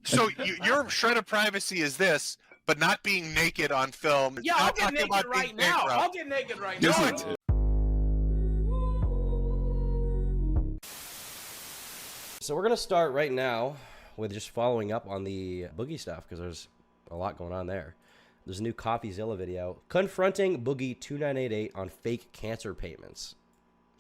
So your shred of privacy is this, but not being naked on film. Yeah, I'll get naked right now. I'll get naked right now. So we're going to start right now with just following up on the Boogie stuff because there's a lot going on there. There's a new Coffeezilla video confronting Boogie2988 on fake cancer payments.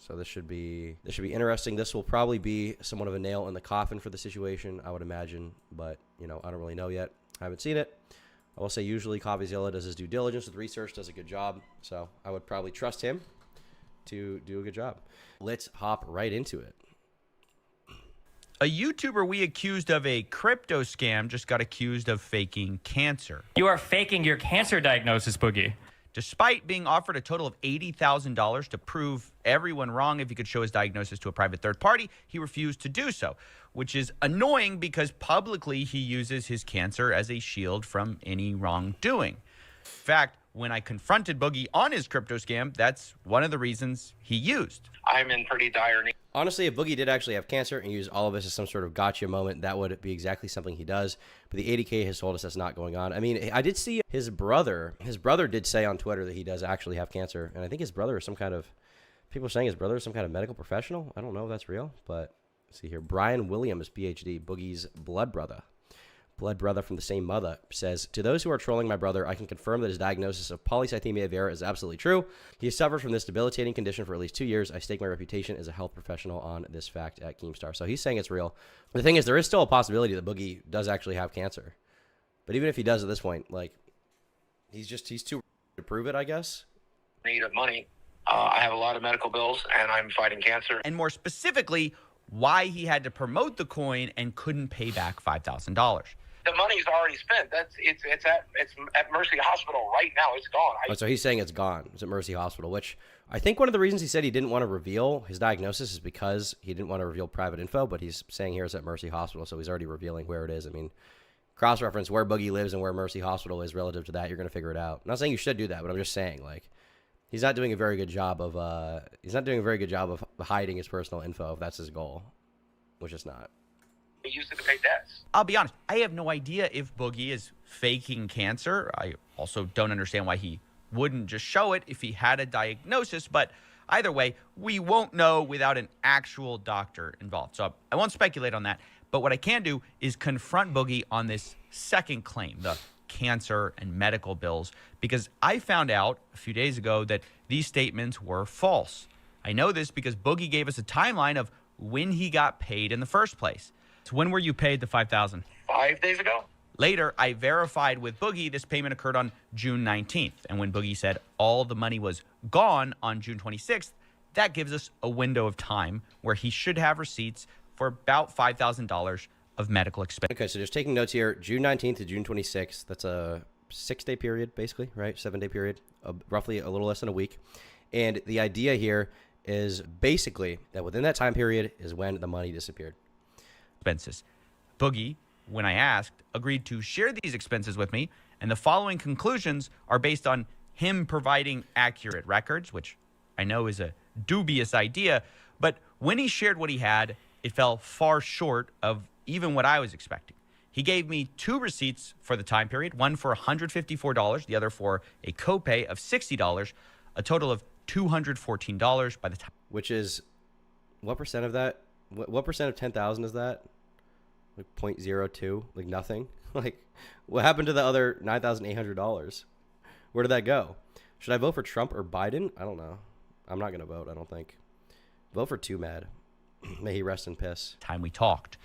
So this should be interesting. This will probably be somewhat of a nail in the coffin for the situation, I would imagine. But, I don't really know yet. I haven't seen it. I will say usually Coffeezilla does his due diligence with research, does a good job. So I would probably trust him to do a good job. Let's hop right into it. A YouTuber we accused of a crypto scam just got accused of faking cancer. You are faking your cancer diagnosis, Boogie. Despite being offered a total of $80,000 to prove everyone wrong if he could show his diagnosis to a private third party, he refused to do so, which is annoying because publicly he uses his cancer as a shield from any wrongdoing. In fact, when I confronted Boogie on his crypto scam, that's one of the reasons he used. I'm in pretty dire need. Honestly, if Boogie did actually have cancer and use all of this as some sort of gotcha moment, that would be exactly something he does. But the 80K has told us that's not going on. I mean, I did see his brother. His brother did say on Twitter that he does actually have cancer. And I think his brother is some kind of, people are saying his brother is some kind of medical professional. I don't know if that's real, but let's see here. Brian Williams, PhD, Boogie's blood brother from the same mother, says, to those who are trolling my brother, I can confirm that his diagnosis of polycythemia vera is absolutely true. He has suffered from this debilitating condition for at least 2 years. I stake my reputation as a health professional on this fact at Keemstar. So he's saying it's real. The thing is, there is still a possibility that Boogie does actually have cancer. But even if he does at this point, like, he's too to prove it, I guess. Need of money. I have a lot of medical bills, and I'm fighting cancer. And more specifically, why he had to promote the coin and couldn't pay back $5,000. The money's already spent. It's at Mercy Hospital right now. It's gone. So he's saying it's gone. It's at Mercy Hospital, which I think one of the reasons he said he didn't want to reveal his diagnosis is because he didn't want to reveal private info, but he's saying here it's at Mercy Hospital, so he's already revealing where it is. I mean, cross-reference where Boogie lives and where Mercy Hospital is relative to that. You're going to figure it out. I'm not saying you should do that, but I'm just saying, like, he's not doing a very good job of hiding his personal info if that's his goal, which it's not. He used it to pay debts. I'll be honest, I have no idea if Boogie is faking cancer. I also don't understand why he wouldn't just show it if he had a diagnosis, but either way, we won't know without an actual doctor involved. So I won't speculate on that, but what I can do is confront Boogie on this second claim, the cancer and medical bills, because I found out a few days ago that these statements were false. I know this because Boogie gave us a timeline of when he got paid in the first place. So when were you paid the $5,000? 5 days ago. Later, I verified with Boogie this payment occurred on June 19th. And when Boogie said all the money was gone on June 26th, that gives us a window of time where he should have receipts for about $5,000 of medical expense. Okay, so just taking notes here, June 19th to June 26th, that's a 6-day period, basically, right? 7-day period, roughly a little less than a week. And the idea here is basically that within that time period is when the money disappeared. Expenses. Boogie, when I asked, agreed to share these expenses with me, and the following conclusions are based on him providing accurate records, which I know is a dubious idea, but when he shared what he had, it fell far short of even what I was expecting. He gave me 2 receipts for the time period, one for $154, the other for a copay of $60, a total of $214 by the time. Which is, what percent of that? What percent of 10,000 is that? Like 0.02, like nothing. Like, what happened to the other $9,800? Where did that go? Should I vote for Trump or Biden? I don't know. I'm not gonna vote. I don't think. Vote for Too Mad. May he rest in piss. Time we talked.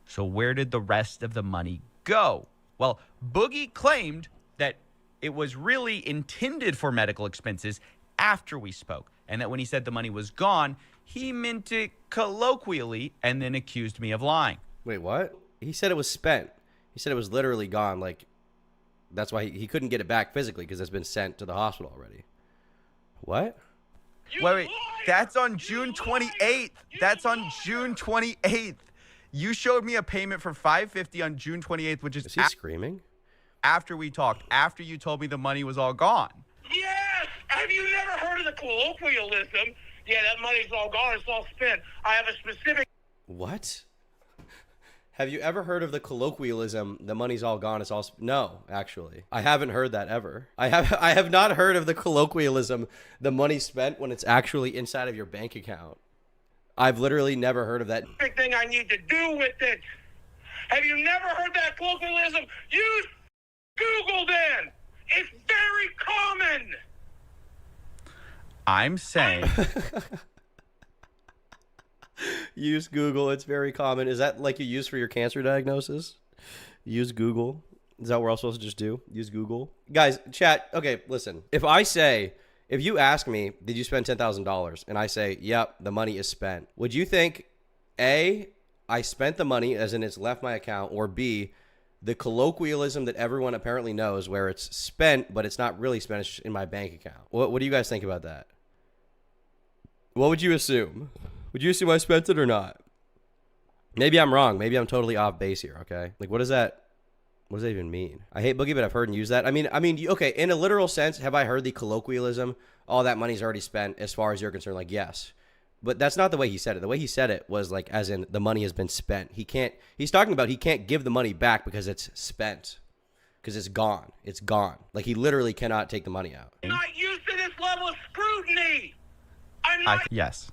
So where did the rest of the money go? Well, Boogie claimed that it was really intended for medical expenses after we spoke, and that when he said the money was gone, he meant it colloquially and then accused me of lying. Wait, what? He said it was spent. He said it was literally gone. Like, that's why he couldn't get it back physically because it's been sent to the hospital already. What? Wait, that's on June 28th. That's on June 28th. You showed me a payment for $550 on June 28th, which is he screaming? After we talked, after you told me the money was all gone. Yes! Have you never heard of the colloquialism? Yeah, that money's all gone. It's all spent. I have a specific... What? Have you ever heard of the colloquialism, the money's all gone, it's all no, actually. I haven't heard that ever. I have not heard of the colloquialism, the money spent when it's actually inside of your bank account. I've literally never heard of that. Big thing I need to do with it. Have you never heard that colloquialism? Use Google then. It's very common. I'm saying Use Google, it's very common. Is that like you use for your cancer diagnosis? Use Google. Is that what we're all supposed to just do? Use Google? Guys, chat, okay, listen. If you ask me, did you spend $10,000? And I say, yep, the money is spent. Would you think, A, I spent the money as in it's left my account, or B, the colloquialism that everyone apparently knows where it's spent, but it's not really spent, it's just in my bank account? What do you guys think about that? What would you assume? Would you assume I spent it or not? Maybe I'm wrong. Maybe I'm totally off base here, okay? Like, what does that even mean? I hate Boogie, but I've heard and used that. I mean, okay, in a literal sense, have I heard the colloquialism, all that money's already spent as far as you're concerned? Like, yes. But that's not the way he said it. The way he said it was like, as in, the money has been spent. He's talking about he can't give the money back because it's spent. Because it's gone. It's gone. Like, he literally cannot take the money out. I'm not used to this level of scrutiny. I'm not. Yes.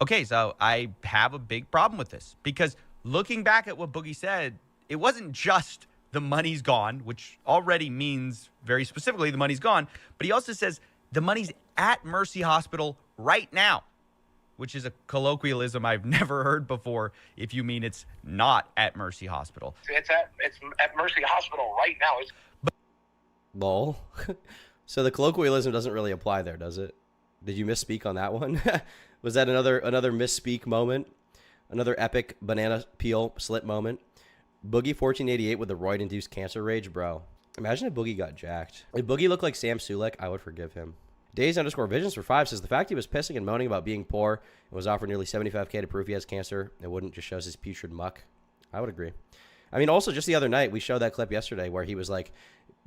Okay, so I have a big problem with this because looking back at what Boogie said, it wasn't just the money's gone, which already means very specifically the money's gone, but he also says the money's at Mercy Hospital right now, which is a colloquialism I've never heard before if you mean it's not at Mercy Hospital. It's at Mercy Hospital right now. Lol. So the colloquialism doesn't really apply there, does it? Did you misspeak on that one? Was that another misspeak moment? Another epic banana peel slit moment? Boogie2988 with the roid-induced cancer rage, bro. Imagine if Boogie got jacked. If Boogie looked like Sam Sulek, I would forgive him. Days_visions for 5 says the fact he was pissing and moaning about being poor and was offered nearly $75K to prove he has cancer, it wouldn't just shows his putrid muck. I would agree. I mean, also just the other night, we showed that clip yesterday where he was like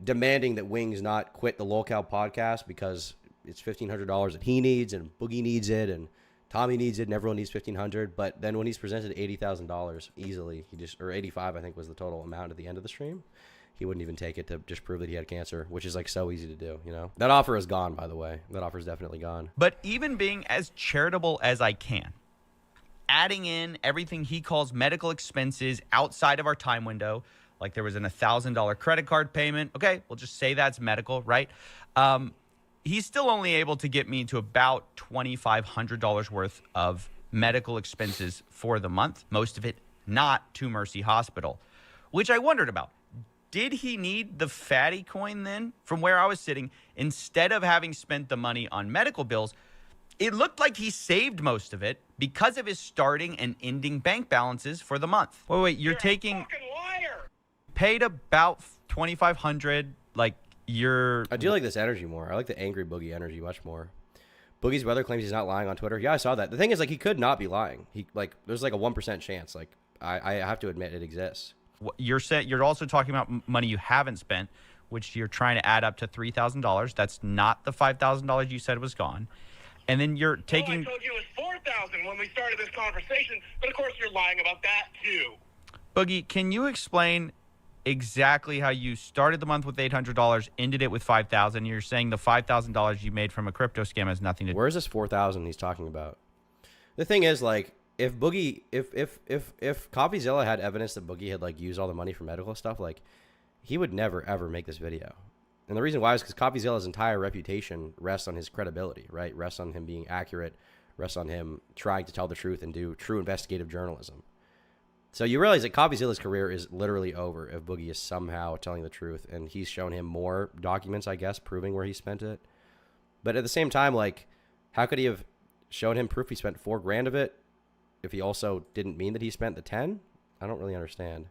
demanding that Wings not quit the LolCow podcast because it's $1,500 that he needs and Boogie needs it and Tommy needs it and everyone needs $1,500. But then when he's presented $80,000 easily, or 85, I think was the total amount at the end of the stream, he wouldn't even take it to just prove that he had cancer, which is like so easy to do, you know? That offer is gone, by the way. That offer is definitely gone. But even being as charitable as I can, adding in everything he calls medical expenses outside of our time window, like there was an $1,000 credit card payment. Okay, we'll just say that's medical, right? He's still only able to get me to about $2,500 worth of medical expenses for the month, most of it not to Mercy Hospital, which I wondered about. Did he need the fatty coin then? From where I was sitting, instead of having spent the money on medical bills, it looked like he saved most of it because of his starting and ending bank balances for the month. Wait, you're taking... A fucking liar. Paid about $2,500, like... I do like this energy more. I like the angry Boogie energy much more. Boogie's brother claims he's not lying on Twitter. Yeah, I saw that. The thing is, like, he could not be lying. There's like a 1% chance. Like, I have to admit it exists. You're also talking about money you haven't spent, which you're trying to add up to $3,000. That's not the $5,000 you said was gone. And then you're taking... Well, I told you it was $4,000 when we started this conversation, but of course you're lying about that too. Boogie, can you explain exactly how you started the month with $800, ended it with $5,000? You're saying the $5,000 you made from a crypto scam has nothing to do. Where's this 4,000 he's talking about? The thing is, like, if Coffeezilla had evidence that Boogie had like used all the money for medical stuff, like, he would never ever make this video. And the reason why is because Coffeezilla's entire reputation rests on his credibility, right? Rests on him being accurate, rests on him trying to tell the truth and do true investigative journalism. So you realize that Coffeezilla's career is literally over if Boogie is somehow telling the truth, and he's shown him more documents, I guess, proving where he spent it. But at the same time, like, how could he have shown him proof he spent $4,000 of it if he also didn't mean that he spent the 10? I don't really understand.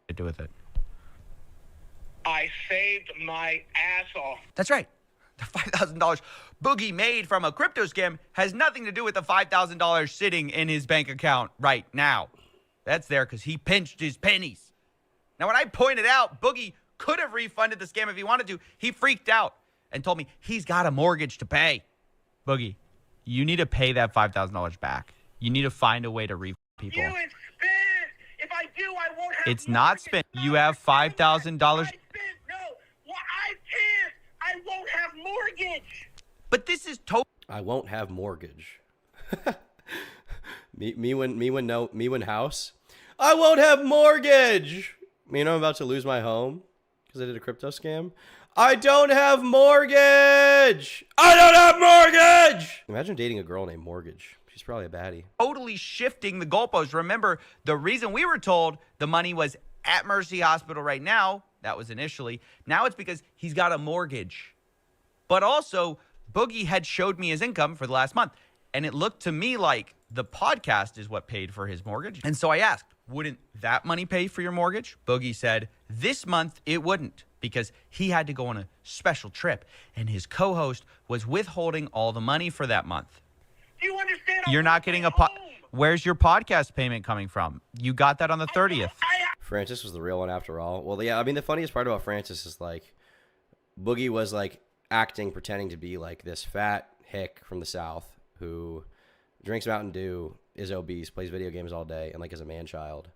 To do with it. I saved my ass off. That's right. The $5,000 Boogie made from a crypto scam has nothing to do with the $5,000 sitting in his bank account right now. That's there because he pinched his pennies. Now, when I pointed out Boogie could have refunded the scam if he wanted to, he freaked out and told me he's got a mortgage to pay. Boogie, you need to pay that $5,000 back. You need to find a way to refund people. You and spin. If I do, I won't It's not spent. You have $5,000. I spent, no. Well, I can't. I won't have mortgage. But this is total. I won't have mortgage. me when house. I won't have mortgage. You know I'm about to lose my home because I did a crypto scam. I don't have mortgage. I don't have mortgage. Imagine dating a girl named Mortgage. She's probably a baddie. Totally shifting the goalposts. Remember, the reason we were told the money was at Mercy Hospital right now, that was initially. Now it's because he's got a mortgage. But also, Boogie had showed me his income for the last month, and it looked to me like the podcast is what paid for his mortgage. And so I asked, wouldn't that money pay for your mortgage? Boogie said, this month it wouldn't, because he had to go on a special trip, and his co-host was withholding all the money for that month. Do you understand? You're not getting a Where's your podcast payment coming from? You got that on the 30th. Francis was the real one after all. Well, yeah, I mean, the funniest part about Francis is like Boogie was like acting, pretending to be like this fat hick from the South who drinks Mountain Dew, is obese, plays video games all day, and like is a man-child.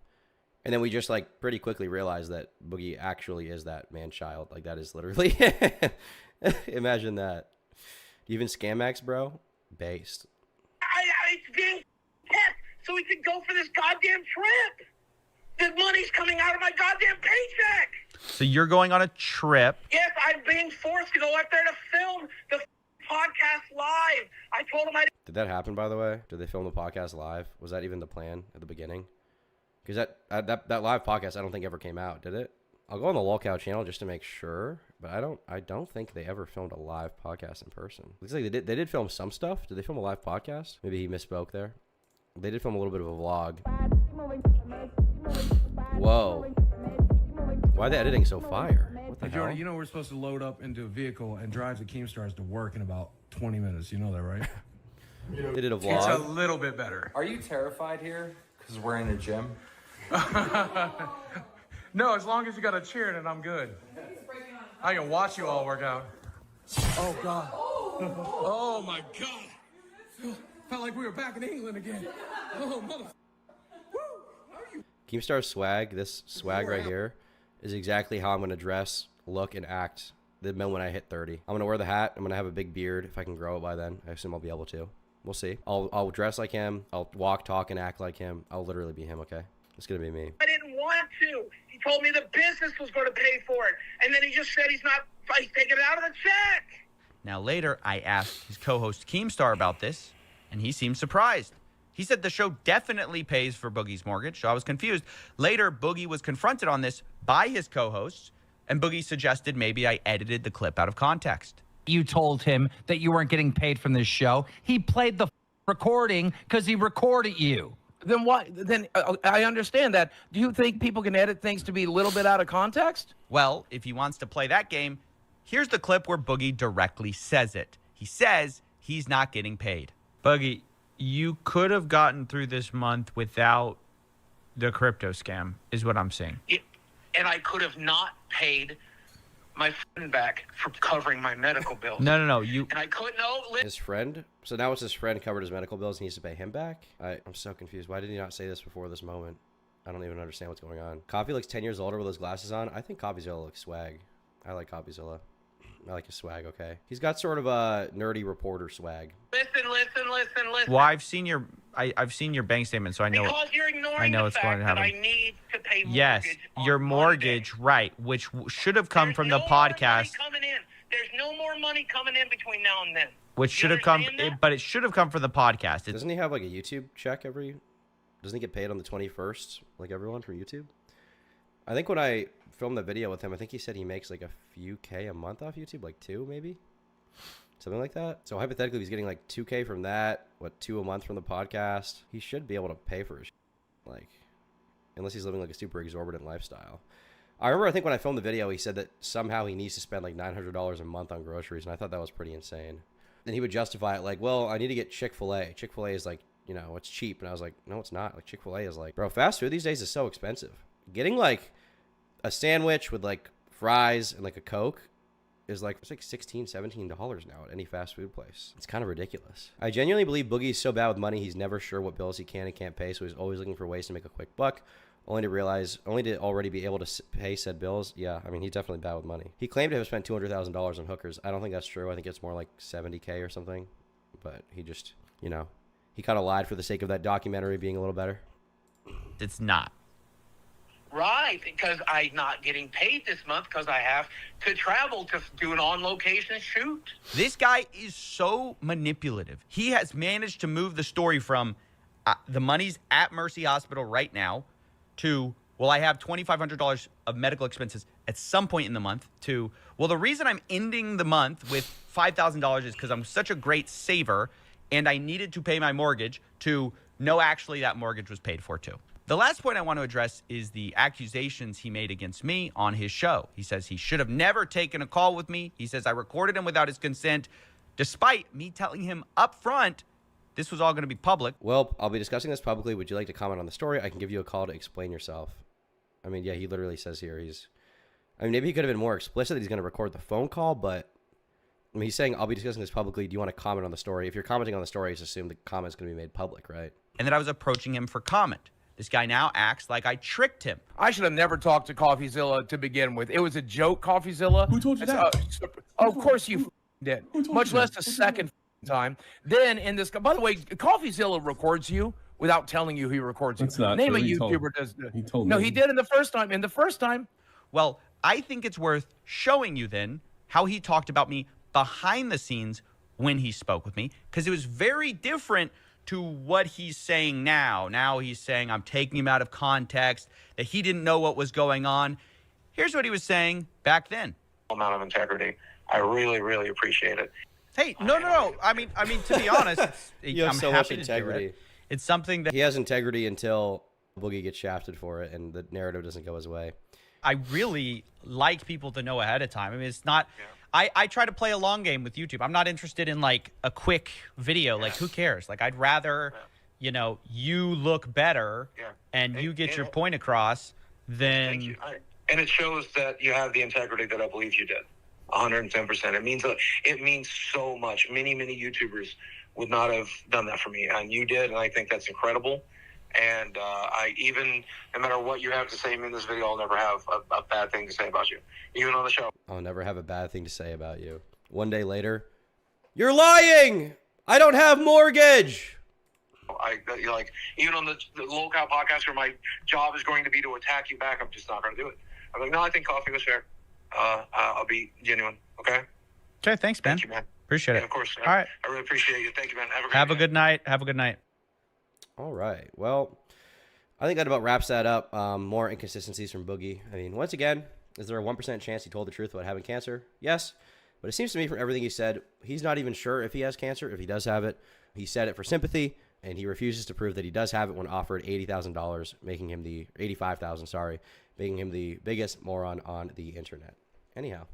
And then we just like pretty quickly realized that Boogie actually is that man-child. Like that is literally, imagine that. Even Scamax, bro, based. It's being kept so we could go for this goddamn trip. The money's coming out of my goddamn paycheck. So you're going on a trip. Yes, I'm being forced to go up there to film the podcast live. I told him I. Did that happen, by the way? Did they film the podcast live? Was that even the plan at the beginning? Because that live podcast, I don't think ever came out, did it? I'll go on the Lolcow channel just to make sure, but I don't think they ever filmed a live podcast in person. Looks like they did film some stuff. Did they film a live podcast? Maybe he misspoke there. They did film a little bit of a vlog. Whoa. Why are they editing so fire? What the Hey, hell? Jordan, you know we're supposed to load up into a vehicle and drive to Keemstars to work in about 20 minutes. You know that, right? They did a It's a vlog. little bit better. Are you terrified here? Because we're in a gym? No, as long as you got a chair, then I'm good. I can watch you all work out. Oh, God. Oh, my God. Felt like we were back in England again. Oh, mother. Keemstar swag, this swag right here, is exactly how I'm going to dress, look, and act the moment I hit 30. I'm going to wear the hat. I'm going to have a big beard if I can grow it by then. I assume I'll be able to. We'll see. I'll dress like him. I'll walk, talk, and act like him. I'll literally be him, okay? It's going to be me. I didn't want to. He told me the business was going to pay for it, and then he just said he's taking it out of the check. Now later, I asked his co-host Keemstar about this, and he seemed surprised. He said the show definitely pays for Boogie's mortgage, so I was confused. Later, Boogie was confronted on this by his co-hosts, and Boogie suggested maybe I edited the clip out of context. You told him that you weren't getting paid from this show. He played the recording because he recorded you. Then why? Then I understand that. Do you think people can edit things to be a little bit out of context? Well, if he wants to play that game, here's the clip where Boogie directly says it. He says he's not getting paid. Boogie, you could have gotten through this month without the crypto scam, is what I'm saying. And I could have not paid my friend back for covering my medical bills. No. You. And I couldn't. His friend? So now it's his friend covered his medical bills and he needs to pay him back? I'm so confused. Why did he not say this before this moment? I don't even understand what's going on. Coffee looks 10 years older with his glasses on. I think Coffeezilla looks swag. I like Coffeezilla. I like his swag, okay? He's got sort of a nerdy reporter swag. Listen. Well, I've seen your bank statement, so I know. Because you're ignoring I know the it's fact going to that happen. I need to pay mortgage. Yes, on your Monday. mortgage, right, which should have come from the There's no more money podcast, coming in. There's no more money coming in between now and then. which You should have come, understand that? but it should have come from the podcast. It's, Doesn't he have like a YouTube check every... Doesn't he get paid on the 21st, like everyone from YouTube? I think when I filmed the video with him, I think he said he makes like a few K a month off YouTube, like 2 maybe? Something like that. So hypothetically, he's getting like 2K from that, what, 2 a month from the podcast. He should be able to pay for his like, unless he's living like a super exorbitant lifestyle. I remember, I think when I filmed the video, he said that somehow he needs to spend like $900 a month on groceries, and I thought that was pretty insane. And he would justify it like, well, I need to get Chick-fil-A. Chick-fil-A is like, you know, it's cheap. And I was like, no, it's not. Like, Chick-fil-A is like, bro, fast food these days is so expensive. Getting like a sandwich with like fries and like a Coke is like, it's like $16, $17 now at any fast food place. It's kind of ridiculous. I genuinely believe Boogie's so bad with money, he's never sure what bills he can and can't pay, so he's always looking for ways to make a quick buck. only to already be able to pay said bills. Yeah, I mean, he's definitely bad with money. He claimed to have spent $200,000 on hookers. I don't think that's true. I think it's more like 70K or something. But he just, you know, he kind of lied for the sake of that documentary being a little better. It's not. Right, because I'm not getting paid this month because I have to travel to do an on-location shoot. This guy is so manipulative. He has managed to move the story from the money's at Mercy Hospital right now to, well, I have $2,500 of medical expenses at some point in the month to, well, the reason I'm ending the month with $5,000 is because I'm such a great saver and I needed to pay my mortgage to, no, actually that mortgage was paid for too. The last point I want to address is the accusations he made against me on his show. He says he should have never taken a call with me. He says I recorded him without his consent, despite me telling him up front this was all going to be public. Well, I'll be discussing this publicly. Would you like to comment on the story? I can give you a call to explain yourself. I mean, yeah, he literally says here I mean, maybe he could have been more explicit that he's going to record the phone call, but I mean, he's saying, I'll be discussing this publicly. Do you want to comment on the story? If you're commenting on the story, just assume the comment's going to be made public, right? And that I was approaching him for comment. This guy now acts like I tricked him. I should have never talked to Coffeezilla to begin with. It was a joke, Coffeezilla. Who told you that? Of course you did. Much less a second time. Then in this, by the way, Coffeezilla records you without telling you he records you. That's not Name true. a He YouTuber does. He told No, me. he did in the first time. In the first time. Well, I think it's worth showing you then how he talked about me behind the scenes when he spoke with me, because it was very different to what he's saying now. Now he's saying I'm taking him out of context, that he didn't know what was going on. Here's what he was saying back then. Amount of integrity. I really, really appreciate it. Hey, no. I mean, to be honest, You have I'm so much happy to do integrity. it. It's something that He has integrity until Boogie gets shafted for it and the narrative doesn't go his way. I really like people to know ahead of time. I mean, it's not. Yeah. I try to play a long game with YouTube. I'm not interested in like a quick video. Like, who cares? Like, I'd rather, you know, you look better and you get your point across than. Thank you. And it shows that you have the integrity that I believe you did. 110%. It means so much. Many YouTubers would not have done that for me, and you did, and I think that's incredible. And no matter what you have to say in this video, I'll never have a bad thing to say about you, even on the show. I'll never have a bad thing to say about you. One day later, you're lying! I don't have mortgage! Even on the local podcast where my job is going to be to attack you back, I'm just not going to do it. I'm like, no, I think coffee was fair. I'll be genuine, okay? Okay, thanks, man. Thank you, man. Appreciate it. Of course. All right. I really appreciate you. Thank you, man. Have a good night. Have a good night. All right. Well, I think that about wraps that up. More inconsistencies from Boogie. I mean, once again, is there a 1% chance he told the truth about having cancer? Yes. But it seems to me from everything he said, he's not even sure if he has cancer, if he does have it. He said it for sympathy, and he refuses to prove that he does have it when offered $80,000, making him the $85,000, making him the biggest moron on the internet. Anyhow.